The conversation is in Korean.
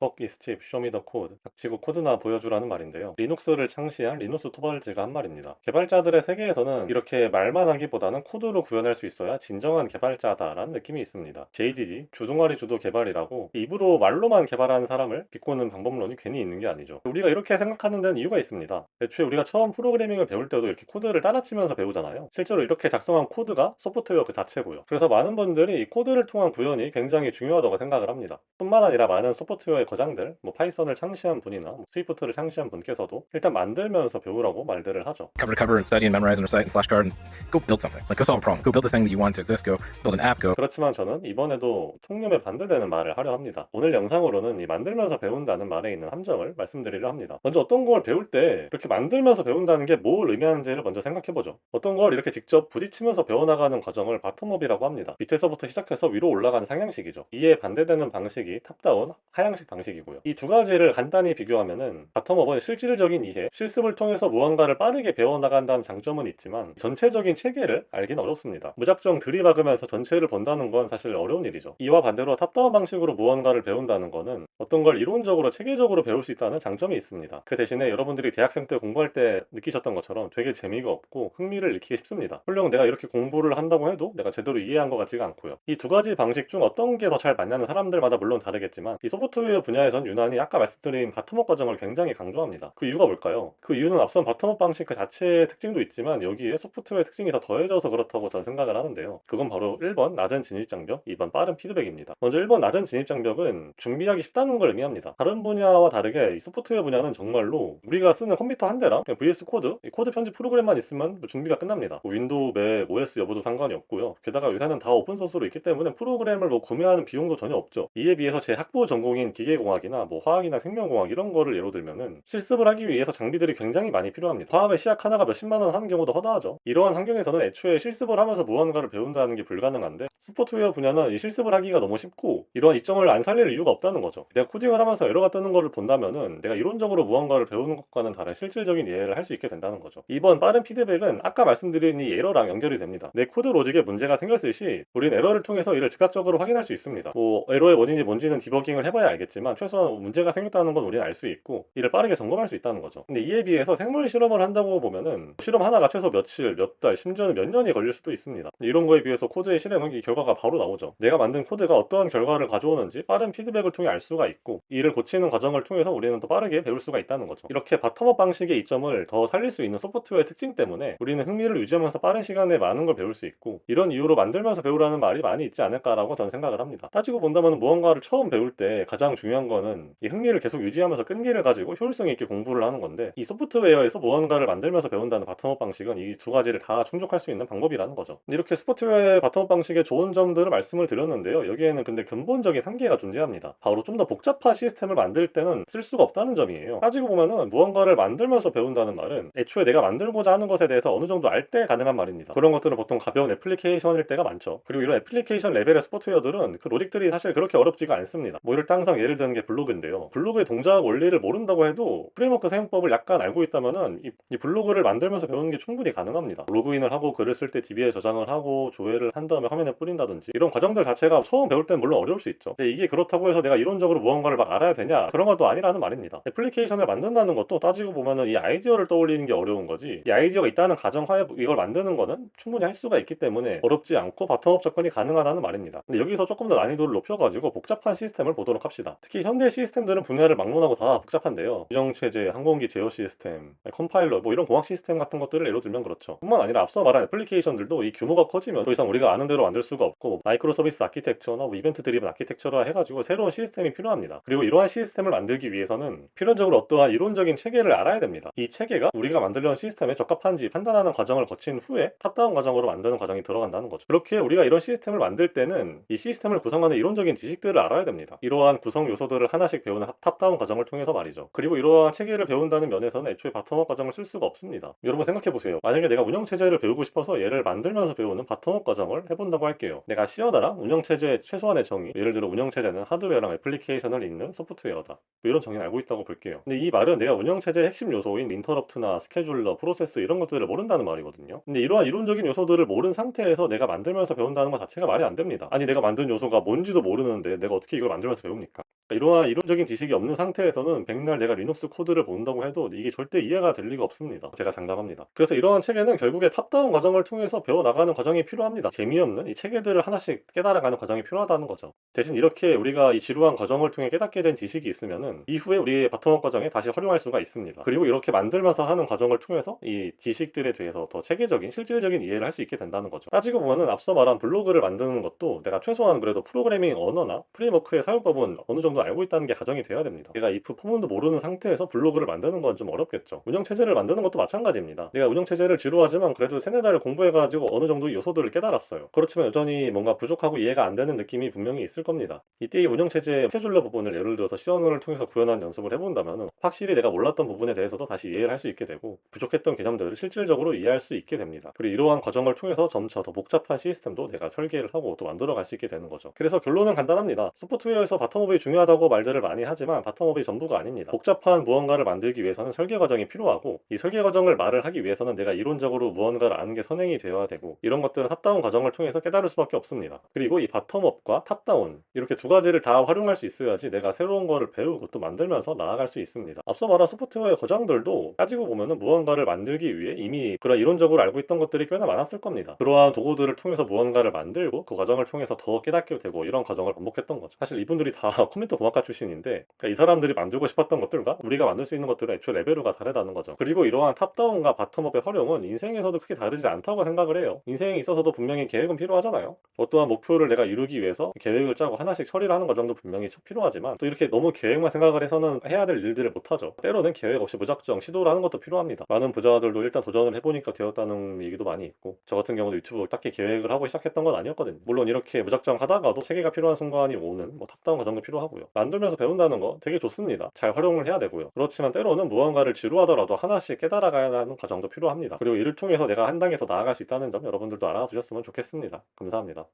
Talk is cheap, show me the code. 닥치고 코드나 보여주라는 말인데요. 리눅스를 창시한 리누스 토발즈가 한 말입니다. 개발자들의 세계에서는 이렇게 말만 하기보다는 코드로 구현할 수 있어야 진정한 개발자다라는 느낌이 있습니다. JDD, 주동아리 주도 개발이라고 입으로 말로만 개발하는 사람을 비꼬는 방법론이 괜히 있는 게 아니죠. 우리가 이렇게 생각하는 데는 이유가 있습니다. 애초에 우리가 처음 프로그래밍을 배울 때도 이렇게 코드를 따라치면서 배우잖아요. 실제로 이렇게 작성한 코드가 소프트웨어 그 자체고요. 그래서 많은 분들이 이 코드를 통한 구현이 굉장히 중요하다고 생각을 합니다. 뿐만 아니라 많은 소프트웨어의 거장들, 뭐 파이썬을 창시한 분이나 뭐 스위프트를 창시한 분께서도 일단 만들면서 배우라고 말들을 하죠. Cover to cover and study and memorize and recite and flashcard and go build something. Like go solve a problem. Go build the thing that you want to exist. Go build an app. Go. 그렇지만 저는 이번에도 통념에 반대되는 말을 하려 합니다. 오늘 영상으로는 이 만들면서 배운다는 말에 있는 함정을 말씀드리려 합니다. 먼저 어떤 걸 배울 때 이렇게 만들면서 배운다는 게 뭘 의미하는지를 먼저 생각해보죠. 어떤 걸 이렇게 직접 부딪히면서 배워나가는 과정을 바텀업이라고 합니다. 밑에서부터 시작해서 위로 올라가는 상향식이죠. 이에 반대되는 방식이 탑다운 하향식 방식이고요. 이 두 가지를 간단히 비교하면은 바텀업은 실질적인 이해, 실습을 통해서 무언가를 빠르게 배워나간다는 장점은 있지만 전체적인 체계를 알긴 어렵습니다. 무작정 들이박으면서 전체를 본다는 건 사실 어려운 일이죠. 이와 반대로 탑다운 방식으로 무언가를 배운다는 거는 어떤 걸 이론적으로 체계적으로 배울 수 있다는 장점이 있습니다. 그 대신에 여러분들이 대학생 때 공부할 때 느끼셨던 것처럼 되게 재미가 없고 흥미를 잃기 쉽습니다. 물론 내가 이렇게 공부를 한다고 해도 내가 제대로 이해한 것 같지가 않고요. 이 두 가지 방식 중 어떤 게 더 잘 맞냐는 사람들마다 물론 다르겠지만 이 소프트웨어 분야에선 유난히 아까 말씀드린 바텀업 과정을 굉장히 강조합니다. 그 이유가 뭘까요? 그 이유는 앞선 바텀업 방식 그 자체의 특징도 있지만 여기에 소프트웨어 특징이 더 더해져서 그렇다고 저는 생각을 하는데요. 그건 바로 1번 낮은 진입장벽, 2번 빠른 피드백입니다. 먼저 1번 낮은 진입장벽은 준비하기 쉽다는 걸 의미합니다. 다른 분야와 다르게 이 소프트웨어 분야는 정말로 우리가 쓰는 컴퓨터 한 대랑 그냥 VS 코드, 이 코드 편집 프로그램만 있으면 뭐 준비가 끝납니다. 뭐 윈도우, 맥, OS 여부도 상관이 없고요. 게다가 요새는 다 오픈소스로 있기 때문에 프로그램을 뭐 구매하는 비용도 전혀 없죠. 이에 비해서 제 학부 전공인 기계공학이나 뭐 화학이나 생명공학 이런 거를 예로 들면은 실습을 하기 위해서 장비들이 굉장히 많이 필요합니다. 화학의 시약 하나가 몇십만 원 하는 경우도 허다하죠. 이러한 환경에서는 애초에 실습을 하면서 무언가를 배운다는 게 불가능한데 소프트웨어 분야는 이 실습을 하기가 너무 쉽고 이러한 이점을 안 살릴 이유가 없다는 거죠. 내가 코딩을 하면서 에러가 뜨는 거를 본다면은 내가 이론적으로 무언가를 배우는 것과는 다른 실질적인 이해를 할 수 있게 된다는 거죠. 이번 빠른 피드백은 아까 말씀드린 이 에러랑 연결이 됩니다. 내 코드 로직에 문제가 생겼을 시 우린 에러를 통해서 이를 즉각적으로 확인할 수 있습니다. 뭐 에러의 원인이 뭔지는 디버깅을 해봐야 알겠지만 최소한 문제가 생겼다는 건 우리는 알 수 있고 이를 빠르게 점검할 수 있다는 거죠. 근데 이에 비해서 생물 실험을 한다고 보면은 실험 하나가 최소 며칠, 몇 달, 심지어는 몇 년이 걸릴 수도 있습니다. 이런 거에 비해서 코드의 실행은 이 결과가 바로 나오죠. 내가 만든 코드가 어떠한 결과를 가져오는지 빠른 피드백을 통해 알 수가 있고 이를 고치는 과정을 통해서 우리는 또 빠르게 배울 수가 있다는 거죠. 이렇게 바텀업 방식의 이점을 더 살릴 수 있는 소프트웨어의 특징 때문에 우리는 흥미를 유지하면서 빠른 시간에 많은 걸 배울 수 있고 이런 이유로 만들면서 배우라는 말이 많이 있지 않을까라고 저는 생각을 합니다. 따지고 본다면 무언가를 처음 배울 때 가장 중요한 거는 이 흥미를 계속 유지하면서 끈기를 가지고 효율성 있게 공부를 하는 건데 이 소프트웨어에서 무언가를 만들면서 배운다는 바텀업 방식은 이 두 가지를 다 충족할 수 있는 방법이라는 거죠. 이렇게 소프트웨어의 바텀업 방식의 좋은 점들을 말씀을 드렸는데요. 여기에는 근데 근본적인 한계가 존재합니다. 바로 좀 더 복잡한 시스템을 만들 때는 쓸 수가 없다는 점이에요. 따지고 보면은 무언가를 만들면서 배운다는 말은 애초에 내가 만들고자 하는 것에 대해서 어느 정도 알 때 가능한 말입니다. 그런 것들은 보통 가벼운 애플리케이션일 때가 많죠. 그리고 이런 애플리케이션 레벨의 소프트웨어들은 그 로직들이 사실 그렇게 어렵지가 않습니다. 뭐 이럴 때 항상 예를 드는 게 블로그인데요. 블로그의 동작 원리를 모른다고 해도 프레임워크 사용법을 약간 알고 있다면은 이 블로그를 만들면서 배우는 게 충분히 가능합니다. 로그인을 하고 글을 쓸 때 DB에 저장을 하고 조회를 한 다음에 화면에 뿌린다든지 이런 과정들 자체가 처음 배울 때는 물론 어려울 수 있죠. 근데 이게 그렇다고 해서 내가 이론적으로 무언가를 막 알아야 되냐? 그런 것도 아니라는 말입니다. 애플리케이션을 만든다는 것도 따지고 보면은 이 아이디어를 떠올리는 게 어려운 거지 이 아이디어가 있다는 가정하에 이걸 만드는 거는 충분히 할 수가 있기 때문에 어렵지 않고 바텀업 접근이 가능하다는 말입니다. 근데 여기서 조금 더 난이도를 높여가지고 복잡한 시스템을 보도록 합시다. 특히 현대 시스템들은 분야를 막론하고 다 복잡한데요. 유정체제, 항공기 제어 시스템, 컴파일러 뭐 이런 공학 시스템 같은 것들을 예로 들면 그렇죠. 뿐만 아니라 앞서 말한 애플리케이션들도 이 규모가 커지면 더 이상 우리가 아는 대로 만들 수가 없고 마이크로 서비스 아키텍처나 뭐 이벤트 드리븐 아키텍처라 해가지고 새로운 시스템이 필요합니다. 그리고 이러한 시스템을 만들기 위해서는 필연적으로 어떠한 이론적인 체계를 알아야 됩니다. 이 체계가 우리가 만들려는 시스템에 적합한지 판단하는 과정을 거친 후에 탑다운 과정으로 만드는 과정이 들어간다는 거죠. 그렇게 우리가 이런 시스템을 만들 때는 이 시스템을 구성하는 이론적인 지식들을 알아야 됩니다. 이러한 구성 요소들을 하나씩 배우는 탑다운 과정을 통해서 말이죠. 그리고 이러한 체계를 배운다는 면에서는 애초에 바텀업 과정을 쓸 수가 없습니다. 여러분 생각해보세요. 만약에 내가 운영체제를 배우고 싶어서 얘를 만들면서 배우는 바텀업 과정을 해본다고 할게요. 내가 C어다랑 운영체제의 최소한의 정의, 예를 들어 운영체제는 하드웨어랑 애플리케이션을 잇는 소프트웨어다. 뭐 이런 정의는 알고 있다고 볼게요. 근데 이 말은 내가 운영체제의 핵심 요소인 인터럽트나 스케줄러, 프로세스 이런 것들을 모른다는 말이거든요. 근데 이러한 이론적인 요소들을 모른 상태에서 내가 만들면서 배운다는 것 자체가 말이 안 됩니다. 아니 내가 만든 요소가 뭔지도 모르는데 내가 어떻게 이걸 만들면서 배웁니까? 이러한 이론적인 지식이 없는 상태에서는 백날 내가 리눅스 코드를 본다고 해도 이게 절대 이해가 될 리가 없습니다. 제가 장담합니다. 그래서 이러한 체계는 결국에 탑다운 과정을 통해서 배워나가는 과정이 필요합니다. 재미없는 이 체계들을 하나씩 깨달아가는 과정이 필요하다는 거죠. 대신 이렇게 우리가 이 지루한 과정을 통해 깨닫게 된 지식이 있으면은 이후에 우리의 바텀업 과정에 다시 활용할 수가 있습니다. 그리고 이렇게 만들면서 하는 과정을 통해서 이 지식들에 대해서 더 체계적인 실질적인 이해를 할 수 있게 된다는 거죠. 따지고 보면은 앞서 말한 블로그를 만드는 것도 내가 최소한 그래도 프로그래밍 언어나 프레임워크의 사용법은 어느 정도 알고 있다는 게 가정이 돼야 됩니다. 내가 if 포문도 모르는 상태에서 블로그를 만드는 건 좀 어렵겠죠. 운영체제를 만드는 것도 마찬가지입니다. 내가 운영체제를 지루하지만 그래도 세네 달을 공부해가지고 어느 정도 요소들을 깨달았어요. 그렇지만 여전히 뭔가 부족하고 이해가 안 되는 느낌이 분명히 있을 겁니다. 이때 이 운영체제 스케줄러 부분을 예를 들어서 시연을 통해서 구현한 연습을 해본다면 확실히 내가 몰랐던 부분에 대해서도 다시 이해를 할 수 있게 되고 부족했던 개념들을 실질적으로 이해할 수 있게 됩니다. 그리고 이러한 과정을 통해서 점차 더 복잡한 시스템도 내가 설계를 하고 또 만들어갈 수 있게 되는 거죠. 그래서 결론은 간단합니다. 소프트웨어에서 바텀업이 중요하다고 말들을 많이 하지만 바텀업이 전부가 아닙니다. 복잡한 무언가를 만들기 위해서는 설계 과정이 필요하고 이 설계 과정을 말을 하기 위해서는 내가 이론적으로 무언가를 아는 게 선행이 되어야 되고 이런 것들은 탑다운 과정을 통해서 깨달을 수밖에 없습니다. 그리고 이 바텀업과 탑다운 이렇게 두 가지를 다 활용할 수 있어야지 내가 새로운 거를 배우고 또 만들면서 나아갈 수 있습니다. 앞서 말한 소프트웨어 과정들도 따지고 보면은 무언가를 만들기 위해 이미 그런 이론적으로 알고 있던 것들이 꽤나 많았을 겁니다. 그러한 도구들을 통해서 무언가를 만들고 그 과정을 통해서 더 깨닫게 되고 이런 과정을 반복했던 거죠. 사실 이분들이 다 컴퓨터 공학과 출신인데 그러니까 이 사람들이 만들고 싶었던 것들과 우리가 만들 수 있는 것들의 애초에 레벨로가 다르다는 거죠. 그리고 이러한 탑다운과 바텀업의 활용은 인생에서도 크게 다르지 않다고 생각을 해요. 인생에 있어서도 분명히 계획은 필요하잖아요. 어떠한 목표를 내가 이루기 위해서 계획을 짜고 하나씩 처리를 하는 과정도 분명히 필요하지만 또 이렇게 너무 계획만 생각을 해서는 해야 될 일들을 못하죠. 때로는 계획 없이 무작정 시도를 하는 것도 필요합니다. 많은 부자들도 일단 도전을 해보니까 되었다는 얘기도 많이 있고 저 같은 경우도 유튜브 딱히 계획을 하고 시작했던 건 아니었거든요. 물론 이렇게 무작정 하다가도 체계가 필요한 순간이 오는 탑다운 과정도 필요하고요. 만들면서 배운다는 거 되게 좋습니다. 잘 활용을 해야 되고요. 그렇지만 때로는 무언가를 지루하더라도 하나씩 깨달아가야 하는 과정도 필요합니다. 그리고 이를 통해서 내가 한 단계 더 나아갈 수 있다는 점 여러분들도 알아두셨으면 좋겠습니다. 감사합니다.